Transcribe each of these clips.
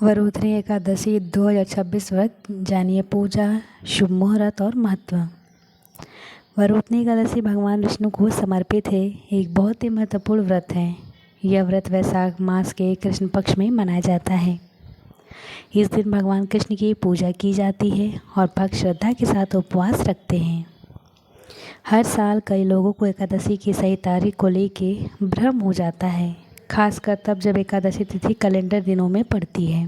वरुथनी एकादशी 2026 व्रत जानिए पूजा, शुभ मुहूर्त और महत्व। वरुथनी एकादशी भगवान विष्णु को समर्पित है, एक बहुत ही महत्वपूर्ण व्रत है। यह व्रत वैशाख मास के कृष्ण पक्ष में मनाया जाता है। इस दिन भगवान कृष्ण की पूजा की जाती है और भक्त श्रद्धा के साथ उपवास रखते हैं। हर साल कई लोगों को एकादशी की सही तारीख को लेके भ्रम हो जाता है, खासकर तब जब एकादशी तिथि कैलेंडर दिनों में पड़ती है।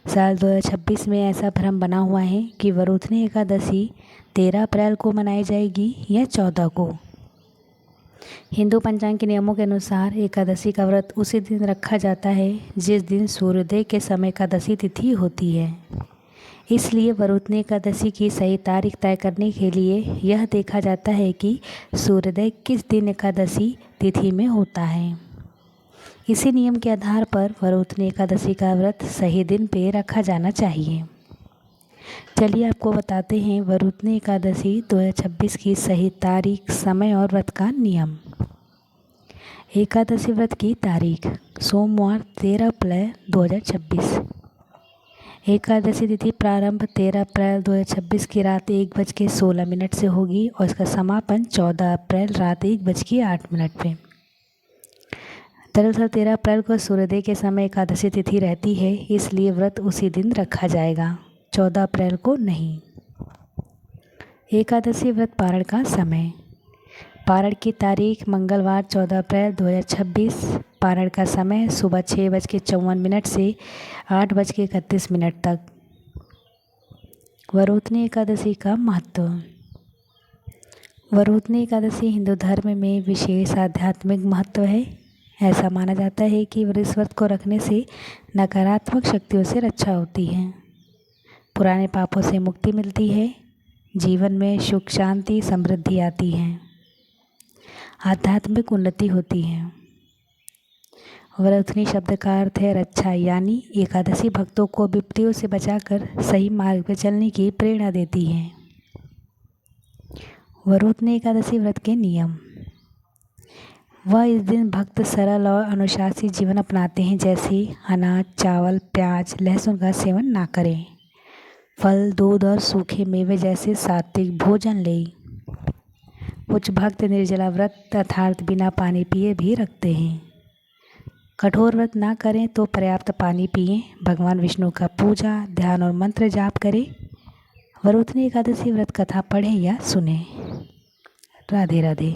साल 2026 में ऐसा भ्रम बना हुआ है कि वरुथनी एकादशी 13 अप्रैल को मनाई जाएगी या 14 को। हिंदू पंचांग के नियमों के अनुसार एकादशी का व्रत उसी दिन रखा जाता है जिस दिन सूर्योदय के समय एकादशी तिथि होती है। इसलिए वरुथनी एकादशी की सही तारीख तय करने के लिए यह देखा जाता है कि सूर्योदय किस दिन एकादशी तिथि में होता है। इसी नियम के आधार पर वरुथनी एकादशी का व्रत सही दिन पे रखा जाना चाहिए। चलिए आपको बताते हैं वरुथनी एकादशी 2026 की सही तारीख, समय और व्रत का नियम। एकादशी व्रत की तारीख सोमवार 13 अप्रैल 2026। एकादशी तिथि प्रारंभ 13 अप्रैल 2026 की रात 1:16 से होगी और इसका समापन 14 अप्रैल रात 1:08 पे। दरअसल 13 अप्रैल को सूर्योदय के समय एकादशी तिथि रहती है, इसलिए व्रत उसी दिन रखा जाएगा, 14 अप्रैल को नहीं। एकादशी व्रत पारण का समय। पारण की तारीख मंगलवार 14 अप्रैल 2026। पारण का समय सुबह 6:54 से 8:31 तक। वरुथनी एकादशी का महत्व। वरुथनी एकादशी हिंदू धर्म में विशेष आध्यात्मिक महत्व है। ऐसा माना जाता है कि इस व्रत को रखने से नकारात्मक शक्तियों से रक्षा होती है, पुराने पापों से मुक्ति मिलती है, जीवन में सुख शांति समृद्धि आती है, आध्यात्मिक उन्नति होती है। वरुथनी शब्द का अर्थ है रक्षा, यानी एकादशी भक्तों को विपत्तियों से बचाकर सही मार्ग पर चलने की प्रेरणा देती है। वरुथनी एकादशी व्रत के नियम। वह इस दिन भक्त सरल और अनुशासित जीवन अपनाते हैं, जैसे अनाज, चावल, प्याज, लहसुन का सेवन ना करें, फल, दूध और सूखे मेवे जैसे सात्विक भोजन लें। कुछ भक्त निर्जला व्रत अर्थात बिना पानी पिए भी रखते हैं। कठोर व्रत ना करें तो पर्याप्त पानी पिएं, भगवान विष्णु का पूजा, ध्यान और मंत्र जाप करें। वरुथनी एकादशी व्रत कथा पढ़ें या सुनें। राधे राधे।